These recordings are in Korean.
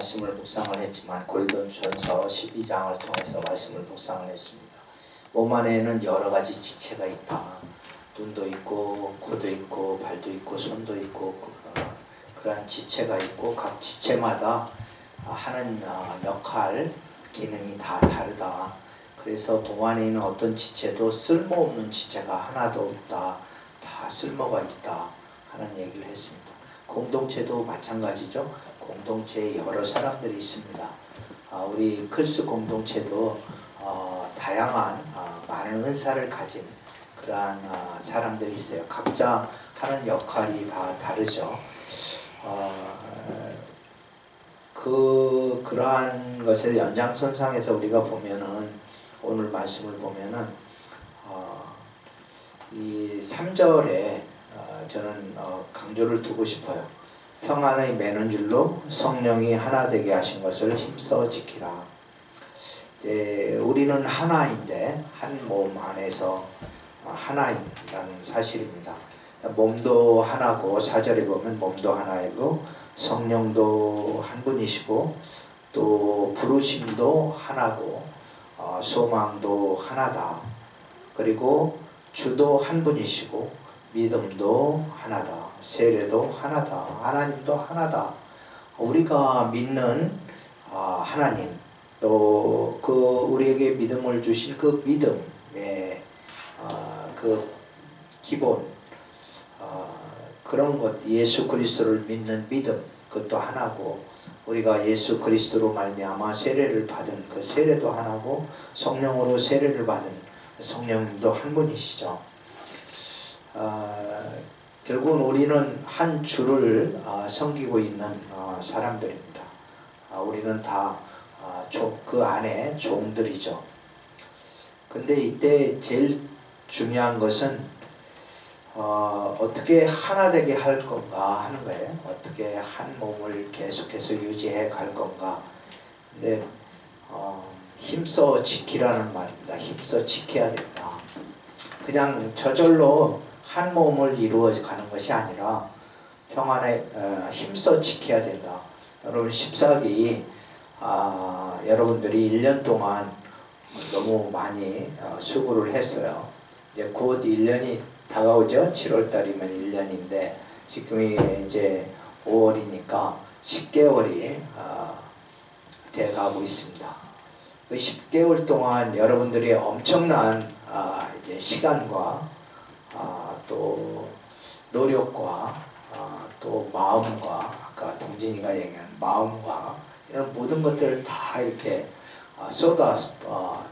말씀을 묵상을 했지만 고린도전서 12장을 통해서 말씀을 묵상을 했습니다. 몸 안에는 여러 가지 지체가 있다. 눈도 있고 코도 있고 발도 있고 손도 있고 그러한 지체가 있고 각 지체마다 하는 역할, 기능이 다 다르다. 그래서 몸 안에 있는 어떤 지체도 쓸모없는 지체가 하나도 없다. 다 쓸모가 있다 하는 얘기를 했습니다. 공동체도 마찬가지죠. 공동체에 여러 사람들이 있습니다. 우리 클스 공동체도 다양한 많은 은사를 가진 그러한 사람들이 있어요. 각자 하는 역할이 다 다르죠. 그러한 것의 연장선상에서 우리가 보면은 오늘 말씀을 보면은 이 3절에 저는 강조를 두고 싶어요. 평안의 매는 줄로 성령이 하나 되게 하신 것을 힘써 지키라. 우리는 하나인데 한 몸 안에서 하나인다는 사실입니다. 몸도 하나고 4절에 보면 몸도 하나이고 성령도 한 분이시고 또 부르심도 하나고 소망도 하나다. 그리고 주도 한 분이시고 믿음도 하나다. 세례도 하나다. 하나님도 하나다. 우리가 믿는 하나님 또 그 우리에게 믿음을 주신 그 믿음의 그 기본 그런 것 예수 그리스도를 믿는 믿음 그것도 하나고 우리가 예수 그리스도로 말미암아 세례를 받은 그 세례도 하나고 성령으로 세례를 받은 성령님도 한 분이시죠. 결국은 우리는 한 주를 섬기고 있는 사람들입니다. 우리는 다 그 안에 종들이죠. 근데 이때 제일 중요한 것은 어떻게 하나 되게 할 건가 하는 거예요. 어떻게 한 몸을 계속해서 유지해 갈 건가. 근데 힘써 지키라는 말입니다. 힘써 지켜야 된다. 그냥 저절로 한 몸을 이루어 가는 것이 아니라 평안에 힘써 지켜야 된다. 여러분 14기 여러분들이 1년 동안 너무 많이 수고를 했어요. 이제 곧 1년이 다가오죠. 7월달이면 1년인데 지금이 이제 5월이니까 10개월이 돼가고 있습니다. 그 10개월 동안 여러분들이 엄청난 이제 시간과 또 노력과 또 마음과 아까 동진이가 얘기한 마음과 이런 모든 것들을 다 이렇게 쏟아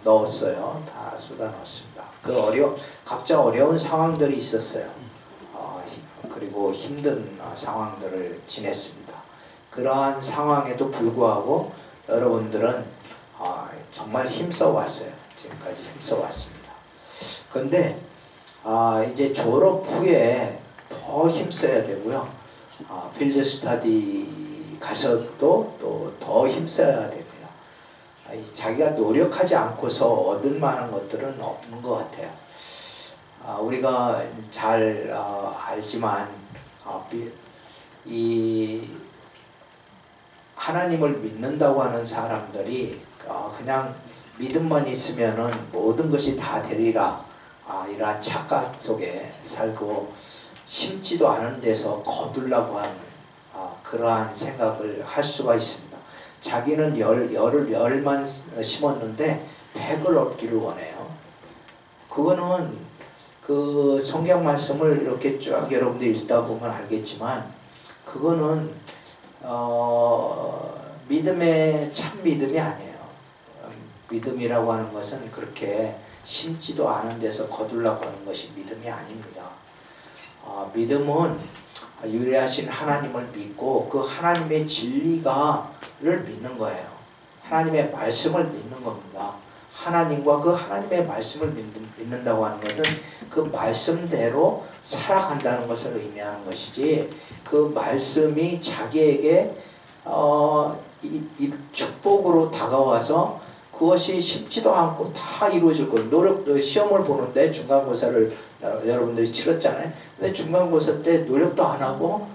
넣었어요. 다 쏟아 넣었습니다. 각자 어려운 상황들이 있었어요. 그리고 힘든 상황들을 지냈습니다. 그러한 상황에도 불구하고 여러분들은 정말 힘써 왔어요. 지금까지 힘써 왔습니다. 근데 이제 졸업 후에 더 힘써야 되고요. 필드 스터디 가서도 또 더 힘써야 됩니다. 자기가 노력하지 않고서 얻을 만한 것들은 없는 것 같아요. 우리가 잘 알지만 이 하나님을 믿는다고 하는 사람들이 그냥 믿음만 있으면은 모든 것이 다 되리라 이러한 착각 속에 살고 심지도 않은 데서 거두려고 하는 그러한 생각을 할 수가 있습니다. 자기는 열만 심었는데 100을 얻기를 원해요. 그거는 그 성경 말씀을 이렇게 쭉 여러분들 읽다 보면 알겠지만 그거는 믿음의 참 믿음이 아니에요. 믿음이라고 하는 것은 그렇게 심지도 않은 데서 거두려고 하는 것이 믿음이 아닙니다. 믿음은 유일하신 하나님을 믿고 그 하나님의 진리가를 믿는 거예요. 하나님의 말씀을 믿는 겁니다. 하나님과 그 하나님의 말씀을 믿는다고 하는 것은 그 말씀대로 살아간다는 것을 의미하는 것이지 그 말씀이 자기에게 이 축복으로 다가와서 그것이 쉽지도 않고 다 이루어질 거예요. 시험을 보는데 중간고사를 여러분들이 치렀잖아요. 근데 중간고사 때 노력도 안 하고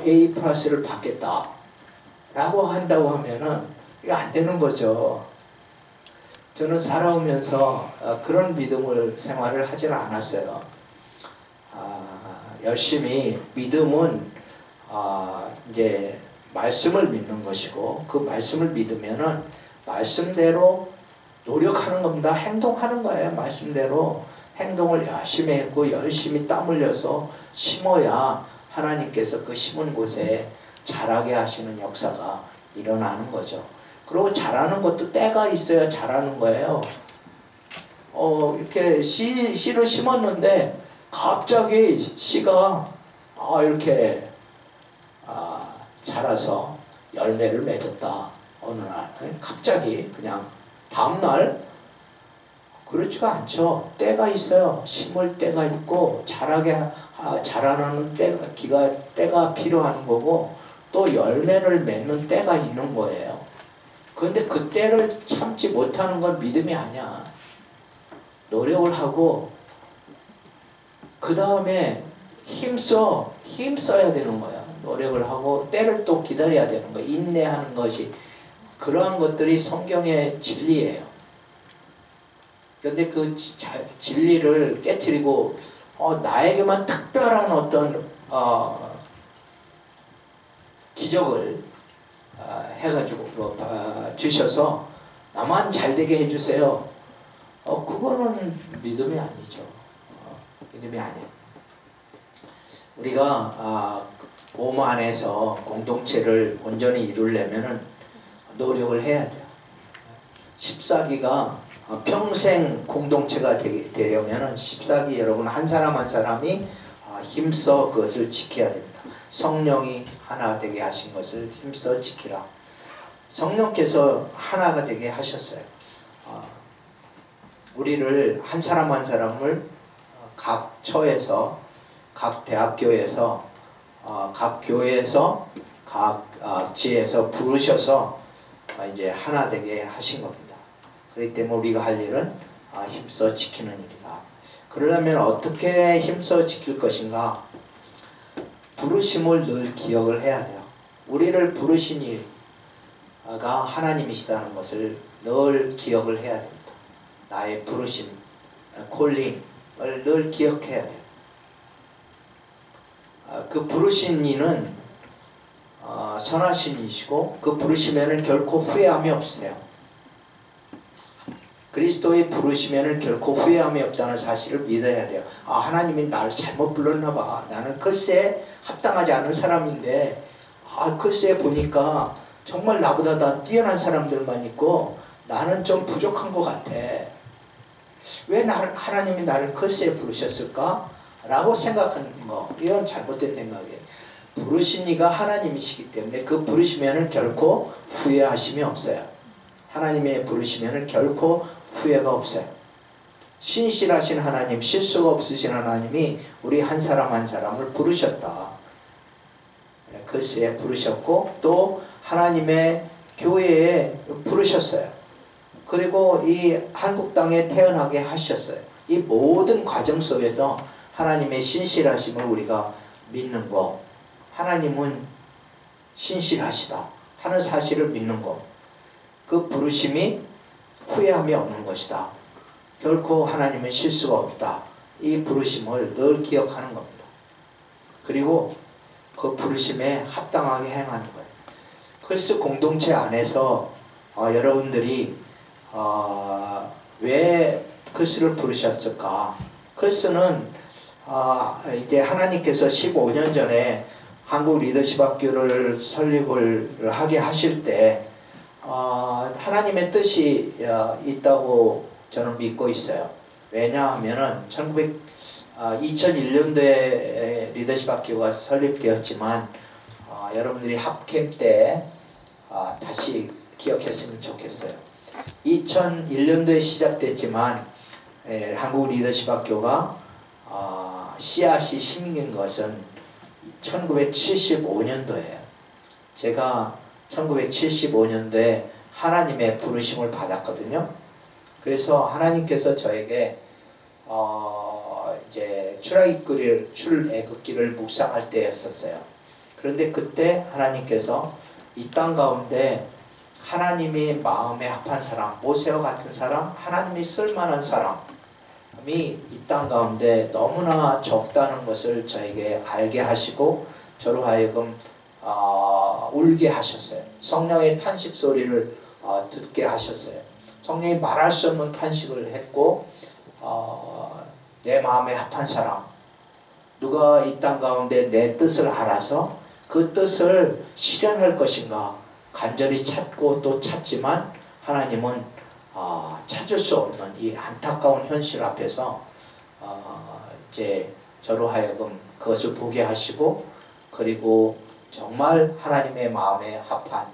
A+를 받겠다. 라고 한다고 하면은 이거 안 되는 거죠. 저는 살아오면서 그런 믿음을 생활을 하지는 않았어요. 열심히 믿음은 이제 말씀을 믿는 것이고, 그 말씀을 믿으면은 말씀대로 노력하는 겁니다. 행동하는 거예요. 말씀대로 행동을 열심히 했고 열심히 땀 흘려서 심어야 하나님께서 그 심은 곳에 자라게 하시는 역사가 일어나는 거죠. 그리고 자라는 것도 때가 있어야 자라는 거예요. 이렇게 씨를 심었는데 갑자기 씨가 이렇게 자라서 열매를 맺었다. 어느 날 갑자기 그냥 다음날 그렇지가 않죠. 때가 있어요. 심을 때가 있고 자라나는 때가 필요한 거고, 또 열매를 맺는 때가 있는 거예요. 그런데 그 때를 참지 못하는 건 믿음이 아니야. 노력을 하고 그 다음에 힘써야 되는 거야. 노력을 하고 때를 또 기다려야 되는 거야. 인내하는 것이, 그러한 것들이 성경의 진리예요. 그런데 그 진리를 깨트리고 나에게만 특별한 어떤 기적을 해가지고 주셔서 나만 잘되게 해주세요. 그거는 믿음이 아니죠. 믿음이 아니에요. 우리가 몸 안에서 공동체를 온전히 이루려면은 노력을 해야 돼요. 14기가 평생 공동체가 되려면은 14기 여러분 한 사람 한 사람이 힘써 그것을 지켜야 됩니다. 성령이 하나 되게 하신 것을 힘써 지키라. 성령께서 하나가 되게 하셨어요. 우리를 한 사람 한 사람을 각 처에서, 각 대학교에서, 각 교회에서, 각 지에서 부르셔서 이제 하나 되게 하신 겁니다. 그렇기 때문에 우리가 할 일은 힘써 지키는 일이다. 그러려면 어떻게 힘써 지킬 것인가? 부르심을 늘 기억을 해야 돼요. 우리를 부르신 이가 하나님이시다는 것을 늘 기억을 해야 됩니다. 나의 부르심, 콜링을 늘 기억해야 돼요. 그 부르신 이는 선하신 이시고 그 부르심에는 결코 후회함이 없으세요. 그리스도의 부르심에는 결코 후회함이 없다는 사실을 믿어야 돼요. 하나님이 나를 잘못 불렀나 봐. 나는 글쎄 합당하지 않은 사람인데 글쎄 보니까 정말 나보다 다 뛰어난 사람들만 있고 나는 좀 부족한 것 같아. 왜 하나님이 나를 글쎄 부르셨을까? 라고 생각하는 거, 이건 잘못된 생각이에요. 부르신 이가 하나님이시기 때문에 그 부르시면은 결코 후회하심이 없어요. 하나님의 부르시면은 결코 후회가 없어요. 신실하신 하나님, 실수가 없으신 하나님이 우리 한 사람 한 사람을 부르셨다. 글쎄 부르셨고 또 하나님의 교회에 부르셨어요. 그리고 이 한국 땅에 태어나게 하셨어요. 이 모든 과정 속에서 하나님의 신실하심을 우리가 믿는 거, 하나님은 신실하시다 하는 사실을 믿는 거, 그 부르심이 후회함이 없는 것이다. 결코 하나님은 실수가 없다. 이 부르심을 늘 기억하는 겁니다. 그리고 그 부르심에 합당하게 행하는 거예요. 그래서 공동체 안에서 여러분들이 왜 크리스를 부르셨을까? 크리스는 이제 하나님께서 15년 전에 한국 리더십 학교를 설립을 하게 하실 때 하나님의 뜻이 있다고 저는 믿고 있어요. 왜냐하면은 2001년도에 리더십 학교가 설립되었지만 여러분들이 합캠 때 다시 기억했으면 좋겠어요. 2001년도에 시작됐지만 한국 리더십 학교가 씨앗이 심긴 것은 1975년도예요. 제가 1975년도에 하나님의 부르심을 받았거든요. 그래서 하나님께서 저에게 이제 출애굽기를 묵상할 때였었어요. 그런데 그때 하나님께서 이 땅 가운데 하나님이 마음에 합한 사람, 모세와 같은 사람, 하나님이 쓸만한 사람이 이 땅 가운데 너무나 적다는 것을 저에게 알게 하시고 저로 하여금 울게 하셨어요. 성령의 탄식 소리를 듣게 하셨어요. 성령이 말할 수 없는 탄식을 했고 내 마음에 합한 사람, 누가 이 땅 가운데 내 뜻을 알아서 그 뜻을 실현할 것인가 간절히 찾고 또 찾지만 하나님은 찾을 수 없는 이 안타까운 현실 앞에서 이제 저로 하여금 그것을 보게 하시고 그리고 정말 하나님의 마음에 합한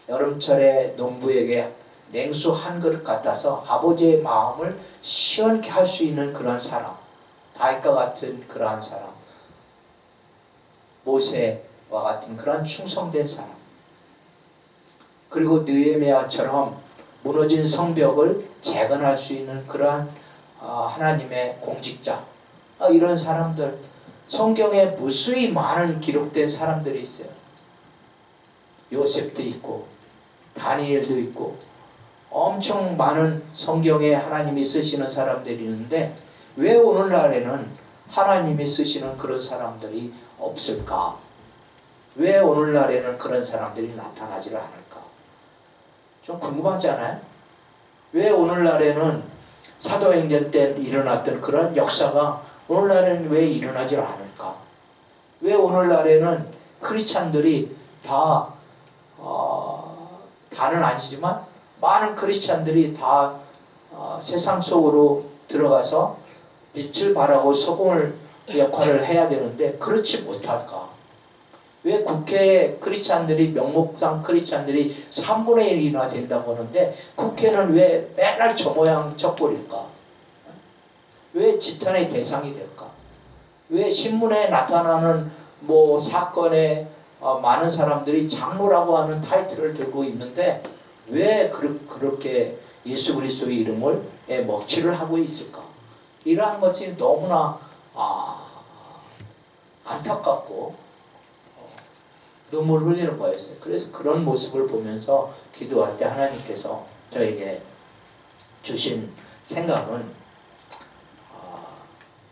여름철에 농부에게 냉수 한 그릇 같아서 아버지의 마음을 시원케 할 수 있는 그런 사람, 다윗과 같은 그러한 사람, 모세와 같은 그런 충성된 사람, 그리고 느헤미야처럼 무너진 성벽을 재건할 수 있는 그러한 하나님의 공직자, 이런 사람들, 성경에 무수히 많은 기록된 사람들이 있어요. 요셉도 있고 다니엘도 있고 엄청 많은 성경에 하나님이 쓰시는 사람들이 있는데 왜 오늘날에는 하나님이 쓰시는 그런 사람들이 없을까? 왜 오늘날에는 그런 사람들이 나타나지 않을까? 좀 궁금하잖아요? 왜 오늘날에는 사도행전 때 일어났던 그런 역사가 오늘날에는 왜 일어나지 않을까? 왜 오늘날에는 크리스찬들이 다는 아니지만 많은 크리스찬들이 다 세상 속으로 들어가서 빛을 발하고 소금을 역할을 해야 되는데 그렇지 못할까? 왜 국회에 크리스찬들이 명목상 크리스찬들이 3분의 1이나 된다고 하는데 국회는 왜 맨날 저 모양 저 꼴일까? 왜 지탄의 대상이 될까? 왜 신문에 나타나는 뭐 사건에 많은 사람들이 장로라고 하는 타이틀을 들고 있는데 왜 그렇게 예수 그리스도의 이름을 먹칠을 하고 있을까? 이러한 것이 너무나 안타깝고 눈물 흘리는 거였어요. 그래서 그런 모습을 보면서 기도할 때 하나님께서 저에게 주신 생각은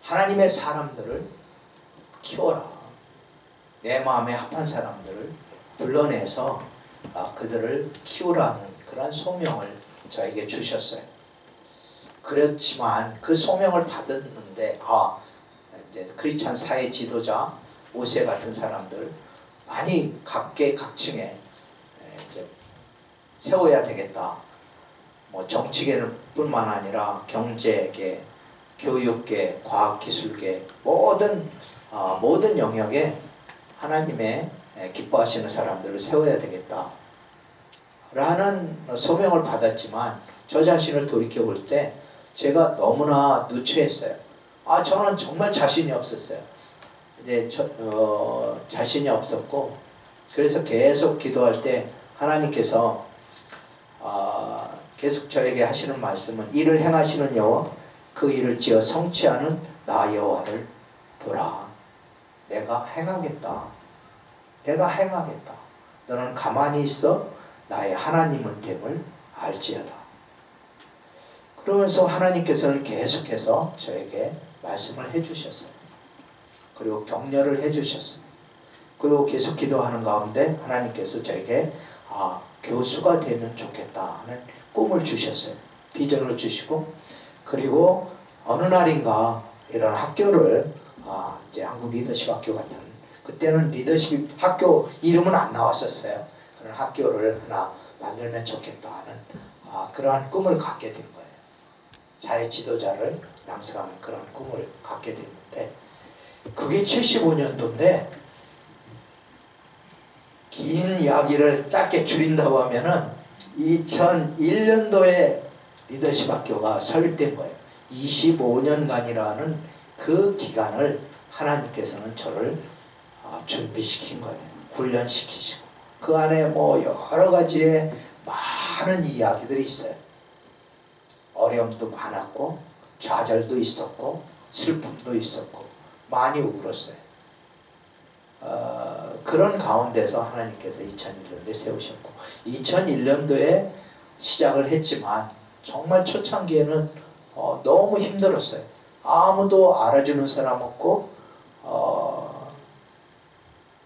하나님의 사람들을 키워라. 내 마음에 합한 사람들을 불러내서 그들을 키우라는 그런 소명을 저에게 주셨어요. 그렇지만 그 소명을 받았는데 이제 크리스찬 사회 지도자 모세 같은 사람들 많이 각계각층에 이제 세워야 되겠다. 뭐 정치계는 뿐만 아니라 경제계, 교육계, 과학기술계 모든 영역에 하나님의 기뻐하시는 사람들을 세워야 되겠다 라는 소명을 받았지만 저 자신을 돌이켜볼 때 제가 너무나 누추했어요. 저는 정말 자신이 없었어요. 이제 자신이 없었고 그래서 계속 기도할 때 하나님께서 계속 저에게 하시는 말씀은 이를 행하시는 여호와 그 일을 지어 성취하는 나 여호와를 보라. 내가 행하겠다. 내가 행하겠다. 너는 가만히 있어 나의 하나님은 됨을 알지어다. 그러면서 하나님께서는 계속해서 저에게 말씀을 해주셨어요. 그리고 격려를 해주셨어요. 그리고 계속 기도하는 가운데 하나님께서 저에게 교수가 되면 좋겠다 하는 꿈을 주셨어요. 비전을 주시고 그리고 어느 날인가 이런 학교를 이제 한국 리더십 학교 같은 그때는 리더십 학교 이름은 안 나왔었어요. 그런 학교를 하나 만들면 좋겠다 하는 그러한 꿈을 갖게 된 거예요. 사회 지도자를 양성하는 그런 꿈을 갖게 됐는데 그게 75년도인데 긴 이야기를 짧게 줄인다고 하면은 2001년도에 리더십 학교가 설립된 거예요. 25년간이라는 그 기간을 하나님께서는 저를 준비시킨 거예요. 훈련시키시고 그 안에 뭐 여러 가지의 많은 이야기들이 있어요. 어려움도 많았고 좌절도 있었고 슬픔도 있었고 많이 울었어요. 그런 가운데서 하나님께서 2001년도에 세우셨고 2001년도에 시작을 했지만 정말 초창기에는 너무 힘들었어요. 아무도 알아주는 사람 없고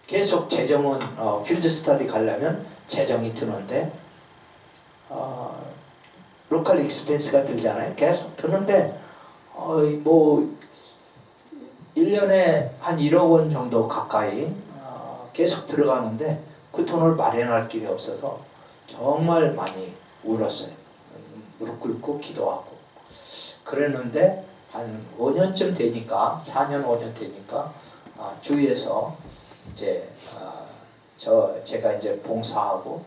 계속 재정은 필드 스터디 가려면 재정이 드는데 로컬 익스펜스가 들잖아요. 계속 드는데 뭐 1년에 한 1억 원 정도 가까이 계속 들어가는데 그 돈을 마련할 길이 없어서 정말 많이 울었어요. 무릎 꿇고 기도하고 그랬는데 한 5년쯤 되니까 4년 5년 되니까 주위에서 이제 제가 이제 봉사하고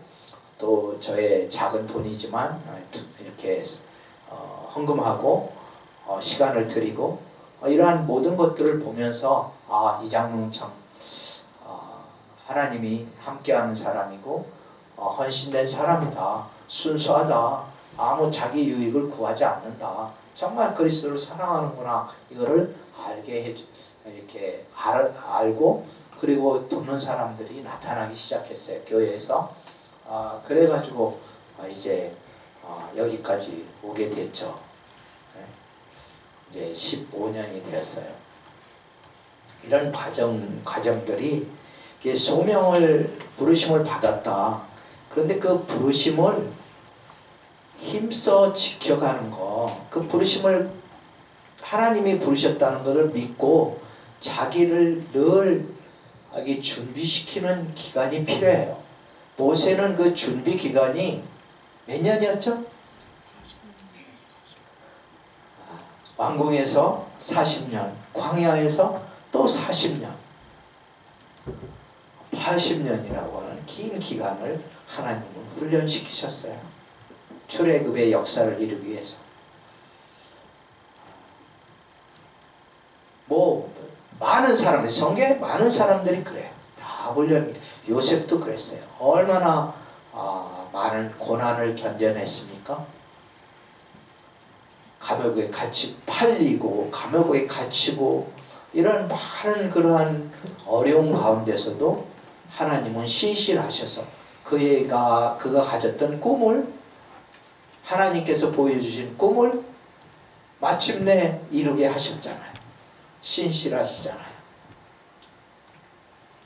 또 저의 작은 돈이지만 이렇게 헌금하고 시간을 드리고 이러한 모든 것들을 보면서 이장로는 참 하나님이 함께하는 사람이고 헌신된 사람이다. 순수하다. 아무 자기 유익을 구하지 않는다. 정말 그리스도를 사랑하는구나. 이거를 이렇게 알고 그리고 돕는 사람들이 나타나기 시작했어요. 교회에서. 그래가지고 이제 여기까지 오게 됐죠. 이제 15년이 되었어요. 이런 과정들이 부르심을 받았다. 그런데 그 부르심을 힘써 지켜가는 거, 그 부르심을 하나님이 부르셨다는 것을 믿고 자기를 늘 준비시키는 기간이 필요해요. 모세는 그 준비 기간이 몇 년이었죠? 왕궁에서 40년, 광야에서 또 40년, 80년이라고 하는 긴 기간을 하나님은 훈련시키셨어요. 출애굽의 역사를 이루기 위해서. 많은 사람들이, 성경에 많은 사람들이 그래요. 다 훈련, 요셉도 그랬어요. 얼마나 많은 고난을 견뎌냈습니까? 감옥에 갇히 팔리고 감옥에 갇히고 이런 많은 그러한 어려운 가운데서도 하나님은 신실하셔서 그가 가졌던 꿈을, 하나님께서 보여주신 꿈을 마침내 이루게 하셨잖아요. 신실하시잖아요.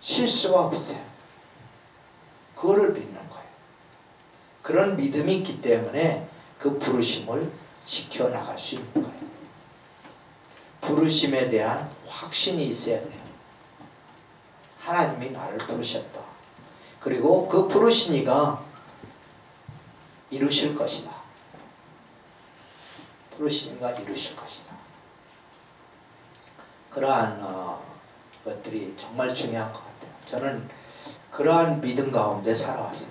실수가 없어요. 그거를 믿는 거예요. 그런 믿음이 있기 때문에 그 부르심을 지켜나갈 수 있는 거예요. 부르심에 대한 확신이 있어야 돼요. 하나님이 나를 부르셨다. 그리고 그 부르신 이가 이루실 것이다. 부르신 이가 이루실 것이다. 그러한 것들이 정말 중요한 것 같아요. 저는 그러한 믿음 가운데 살아왔어요.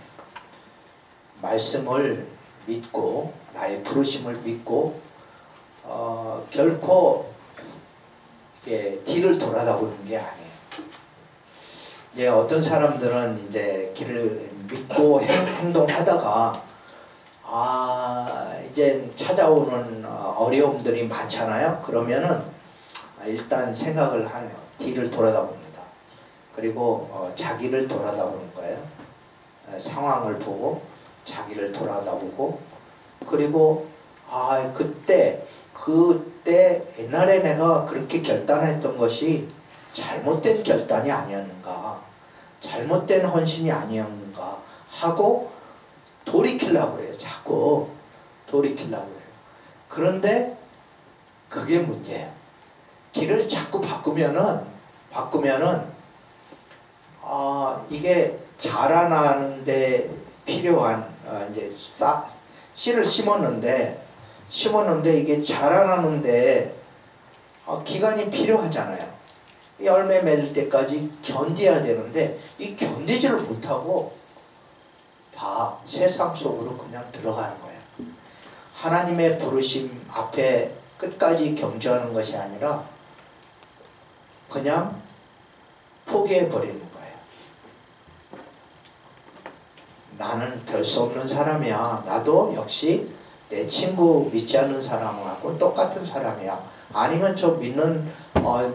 말씀을 믿고 나의 부르심을 믿고 결코 뒤를 돌아다보는 게 아니에요. 이제 어떤 사람들은 이제 길을 믿고 행동하다가 이제 찾아오는 어려움들이 많잖아요. 그러면은 일단 생각을 하네요. 뒤를 돌아다봅니다. 그리고 자기를 돌아다보는 거예요. 상황을 보고 자기를 돌아다보고 그리고 그때 옛날에 내가 그렇게 결단했던 것이 잘못된 결단이 아니었는가, 잘못된 헌신이 아니었는가 하고 돌이키려고 그래요. 자꾸 돌이키려고 그래요. 그런데 그게 문제예요. 길을 자꾸 바꾸면은 이게 자라나는데 필요한 이제 씨를 심었는데 이게 자라나는데 기간이 필요하잖아요. 열매 맺을 때까지 견뎌야 되는데 이 견디지를 못하고 다 세상 속으로 그냥 들어가는 거예요. 하나님의 부르심 앞에 끝까지 경주하는 것이 아니라 그냥 포기해버리는 거예요. 나는 별 수 없는 사람이야. 나도 역시 내 친구 믿지 않는 사람하고 똑같은 사람이야. 아니면 저 믿는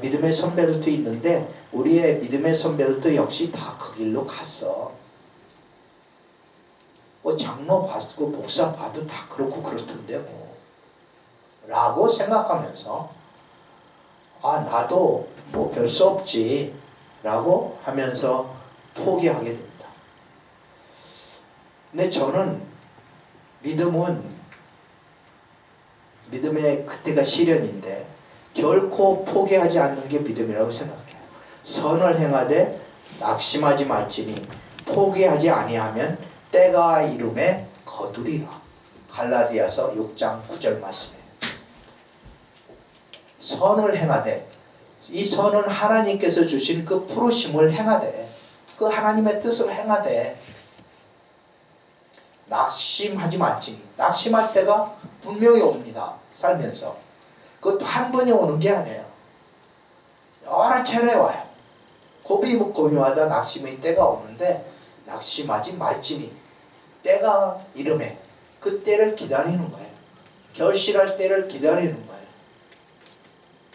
믿음의 선배들도 있는데 우리의 믿음의 선배들도 역시 다 그 길로 갔어. 뭐 장로 받고 목사 봐도 다 그렇고 그렇던데 뭐 라고 생각하면서 아 나도 뭐 별 수 없지 라고 하면서 포기하게 됩니다. 근데 저는 믿음의 그때가 시련인데 결코 포기하지 않는 게 믿음이라고 생각해요. 선을 행하되 낙심하지 말지니 포기하지 아니하면 때가 이름에 거두리라. 갈라디아서 6장 9절 말씀이에요. 선을 행하되 이 선은 하나님께서 주신 그 부르심을 행하되 그 하나님의 뜻을 행하되 낙심하지 말지니 낙심할 때가 분명히 옵니다. 살면서 그것도 한 번에 오는 게 아니에요. 여러 차례 와요. 고비고비마다 낙심의 때가 오는데 낙심하지 말지니 때가 이름에 그 때를 기다리는 거예요. 결실할 때를 기다리는 거예요.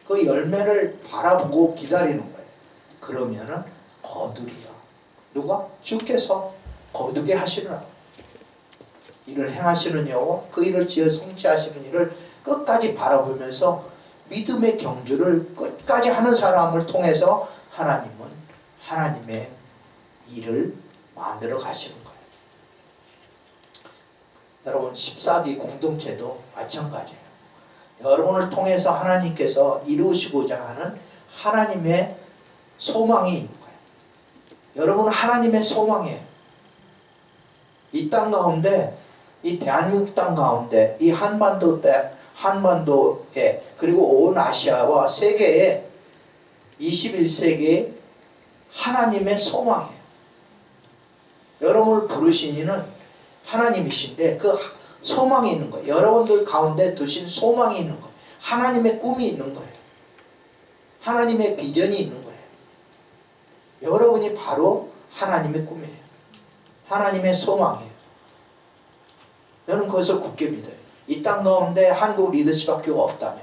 그 열매를 바라보고 기다리는 거예요. 그러면은 거두리라. 누가? 주께서 거두게 하시느라. 일을 행하시는 여호와 그 일을 지어 성취하시는 일을 끝까지 바라보면서 믿음의 경주를 끝까지 하는 사람을 통해서 하나님은 하나님의 일을 만들어 가시는 거예요. 여러분 14기 공동체도 마찬가지예요. 여러분을 통해서 하나님께서 이루시고자 하는 하나님의 소망이 있는 거예요. 여러분은 하나님의 소망이에요. 이 땅 가운데 이 대한민국 땅 가운데 이 한반도에 그리고 온 아시아와 세계에 21세기에 하나님의 소망이에요. 여러분을 부르신 이는 하나님이신데 그 소망이 있는 거예요. 여러분들 가운데 두신 소망이 있는 거예요. 하나님의 꿈이 있는 거예요. 하나님의 비전이 있는 거예요. 여러분이 바로 하나님의 꿈이에요. 하나님의 소망이에요. 저는 그것을 굳게 믿어요. 이 땅 가운데 한국 리더십 학교가 없다면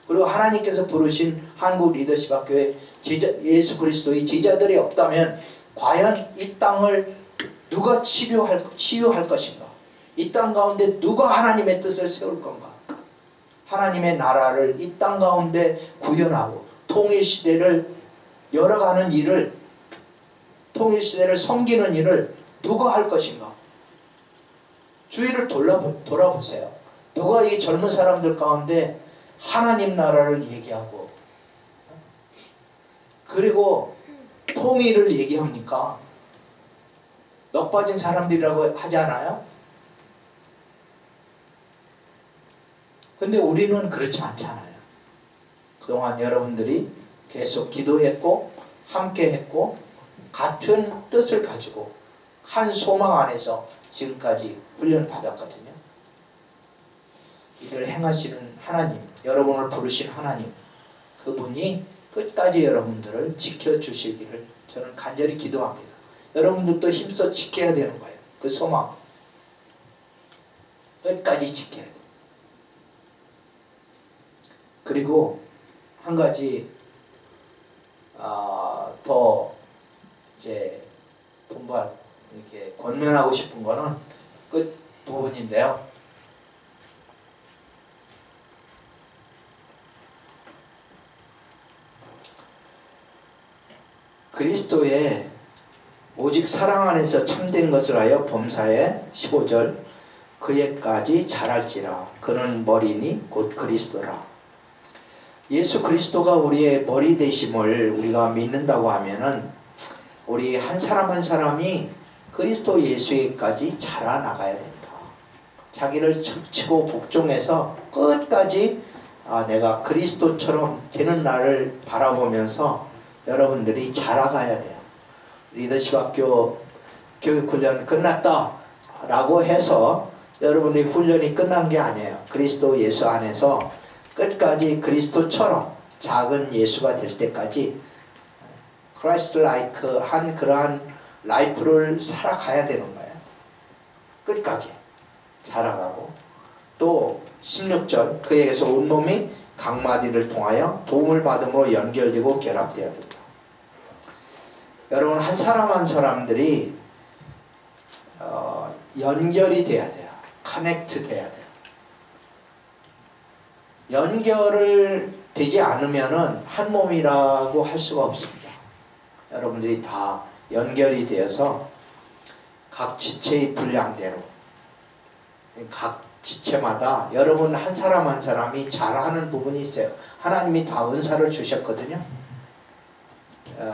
그리고 하나님께서 부르신 한국 리더십 학교에 예수 그리스도의 제자들이 없다면 과연 이 땅을 누가 치유할 것인가? 이 땅 가운데 누가 하나님의 뜻을 세울 건가? 하나님의 나라를 이 땅 가운데 구현하고 통일시대를 열어가는 일을 통일시대를 섬기는 일을 누가 할 것인가? 주위를 돌아보세요. 누가 이 젊은 사람들 가운데 하나님 나라를 얘기하고 그리고 통일을 얘기합니까? 넋 빠진 사람들이라고 하지 않아요? 근데 우리는 그렇지 않잖아요. 그동안 여러분들이 계속 기도했고 함께 했고 같은 뜻을 가지고 한 소망 안에서 지금까지 훈련을 받았거든요. 이를 행하시는 하나님, 여러분을 부르신 하나님, 그분이 끝까지 여러분들을 지켜주시기를 저는 간절히 기도합니다. 여러분들도 힘써 지켜야 되는 거예요. 그 소망 끝까지 지켜야 돼요. 그리고 한 가지 더 이제 분발 이렇게 권면하고 싶은 거는 끝 부분인데요. 그리스도의 오직 사랑 안에서 참된 것을 하여 범사에 15절 그에까지 자랄지라 그는 머리니 곧 그리스도라. 예수 그리스도가 우리의 머리 되심을 우리가 믿는다고 하면은 우리 한 사람 한 사람이 그리스도 예수에까지 자라나가야 된다. 자기를 치고 복종해서 끝까지 내가 그리스도처럼 되는 날을 바라보면서 여러분들이 자라가야 돼요. 리더십 학교 교육훈련 끝났다 라고 해서 여러분의 훈련이 끝난 게 아니에요. 그리스도 예수 안에서 끝까지 그리스도처럼 작은 예수가 될 때까지 크라이스트 라이크 한 그러한 라이프를 살아가야 되는 거예요. 끝까지 자라가고 또 16절 그에게서 온몸이 각마디를 통하여 도움을 받음으로 연결되고 결합되어야 된다. 여러분 한 사람 한 사람들이 연결이 돼야 돼요. 커넥트 돼야 돼요. 연결을 되지 않으면은 한 몸이라고 할 수가 없습니다. 여러분들이 다 연결이 되어서 각 지체의 분량대로 각 지체마다 여러분 한 사람 한 사람이 잘하는 부분이 있어요. 하나님이 다 은사를 주셨거든요.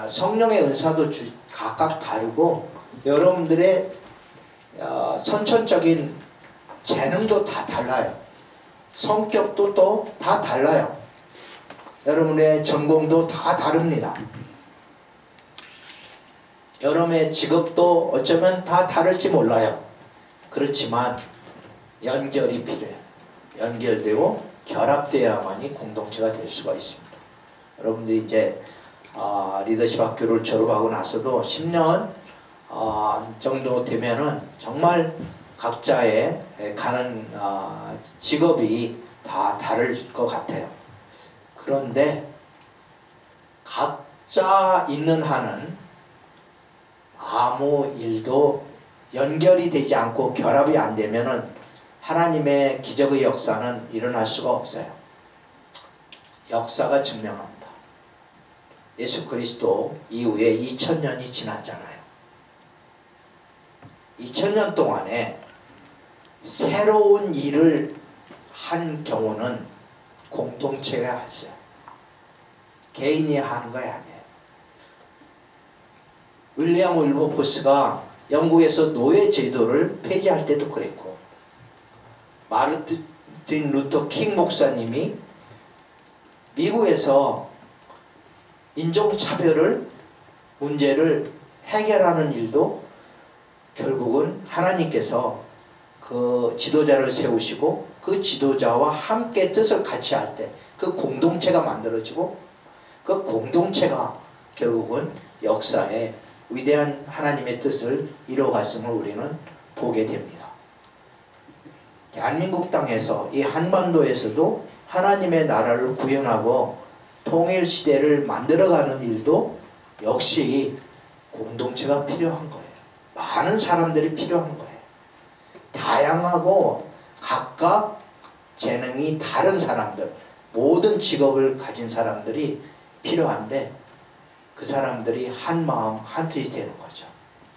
성령의 은사도 각각 다르고 여러분들의 선천적인 재능도 다 달라요. 성격도 또 다 달라요. 여러분의 전공도 다 다릅니다. 여러분의 직업도 어쩌면 다 다를지 몰라요. 그렇지만 연결이 필요해요. 연결되고 결합되어야만이 공동체가 될 수가 있습니다. 여러분들이 이제 리더십 학교를 졸업하고 나서도 10년 정도 되면은 정말 각자의 가는 직업이 다 다를 것 같아요. 그런데 각자 있는 한은 아무 일도 연결이 되지 않고 결합이 안 되면은 하나님의 기적의 역사는 일어날 수가 없어요. 역사가 증명합니다. 예수 그리스도 이후에 2000년이 지났잖아요. 2000년 동안에 새로운 일을 한 경우는 공동체가 했어요. 개인이 하는 거 아니에요. 윌리엄 윌버포스가 영국에서 노예 제도를 폐지할 때도 그랬고, 마르틴 루터 킹 목사님이 미국에서 인종차별을 문제를 해결하는 일도 결국은 하나님께서 그 지도자를 세우시고 그 지도자와 함께 뜻을 같이 할 때 그 공동체가 만들어지고 그 공동체가 결국은 역사에 위대한 하나님의 뜻을 이루어갔음을 우리는 보게 됩니다. 대한민국 땅에서 이 한반도에서도 하나님의 나라를 구현하고 통일시대를 만들어가는 일도 역시 공동체가 필요한 거예요. 많은 사람들이 필요한 거예요. 다양하고 각각 재능이 다른 사람들, 모든 직업을 가진 사람들이 필요한데 그 사람들이 한 마음 한 뜻이 되는 거죠.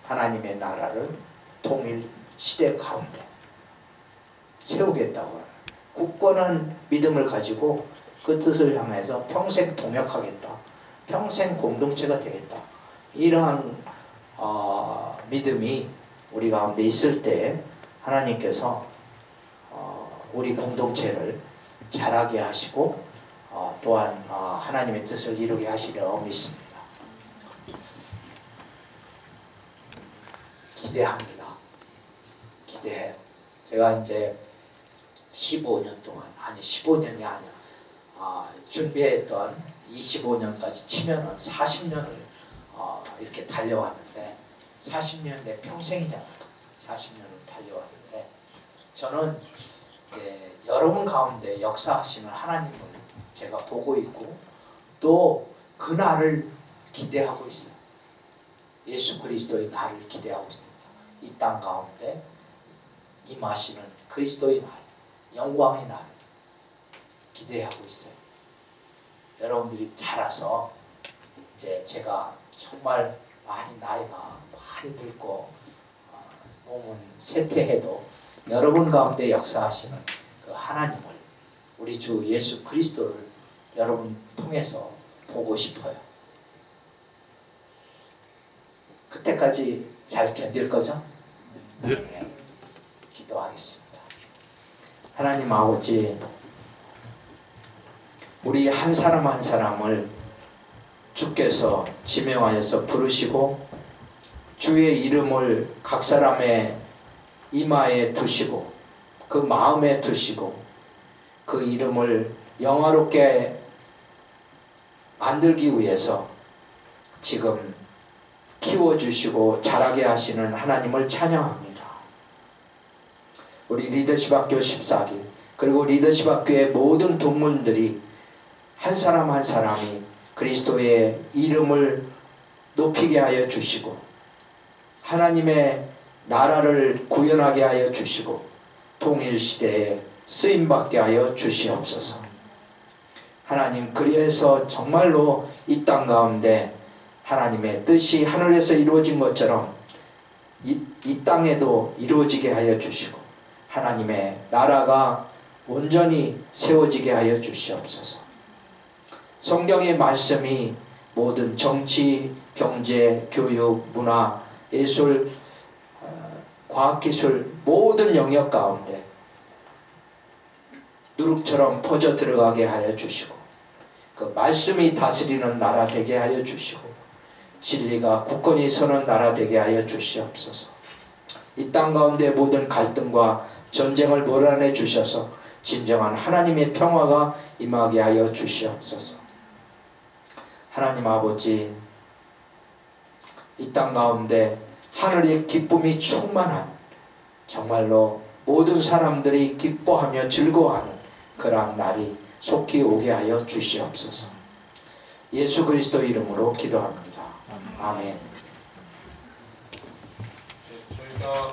하나님의 나라를 통일 시대 가운데 세우겠다고 하는 굳건한 믿음을 가지고 그 뜻을 향해서 평생 동역하겠다. 평생 공동체가 되겠다. 이러한 믿음이 우리 가운데 있을 때 하나님께서 우리 공동체를 자라게 하시고 또한 하나님의 뜻을 이루게 하시려 믿습니다. 기대합니다. 기대해요. 제가 이제 15년 동안, 아니 15년이 아니야, 준비했던 25년까지 치면은 40년을 이렇게 달려왔는데 40년 내 평생이잖아요. 40년을 달려왔는데 저는 여러분 가운데 역사하시는 하나님을 제가 보고 있고 또 그날을 기대하고 있어요. 예수 그리스도의 날을 기대하고 있습니다. 이 땅 가운데 임하시는 그리스도의 날, 영광의 날 기대하고 있어요. 여러분들이 자라서 이제 제가 정말 많이 나이가 많이 들고 몸은 쇠퇴해도 여러분 가운데 역사하시는 그 하나님을, 우리 주 예수 그리스도를 여러분 통해서 보고 싶어요. 그때까지 잘 견딜 거죠? 네. 기도하겠습니다. 하나님 아버지, 우리 한 사람 한 사람을 주께서 지명하여서 부르시고 주의 이름을 각 사람의 이마에 두시고 그 마음에 두시고 그 이름을 영화롭게 만들기 위해서 지금 키워주시고 자라게 하시는 하나님을 찬양합니다. 우리 리더십학교 14기 그리고 리더십학교의 모든 동문들이 한 사람 한 사람이 그리스도의 이름을 높이게 하여 주시고 하나님의 나라를 구현하게 하여 주시고 통일시대에 쓰임받게 하여 주시옵소서. 하나님, 그리해서 정말로 이 땅 가운데 하나님의 뜻이 하늘에서 이루어진 것처럼 이 땅에도 이루어지게 하여 주시고 하나님의 나라가 온전히 세워지게 하여 주시옵소서. 성경의 말씀이 모든 정치, 경제, 교육, 문화, 예술, 과학기술 모든 영역 가운데 누룩처럼 퍼져 들어가게 하여 주시고 그 말씀이 다스리는 나라 되게 하여 주시고 진리가 굳건히 서는 나라 되게 하여 주시옵소서. 이 땅 가운데 모든 갈등과 전쟁을 몰아내 주셔서 진정한 하나님의 평화가 임하게 하여 주시옵소서. 하나님 아버지, 이 땅 가운데 하늘의 기쁨이 충만한 정말로 모든 사람들이 기뻐하며 즐거워하는 그러한 날이 속히 오게 하여 주시옵소서. 예수 그리스도 이름으로 기도합니다. 아멘. 저희가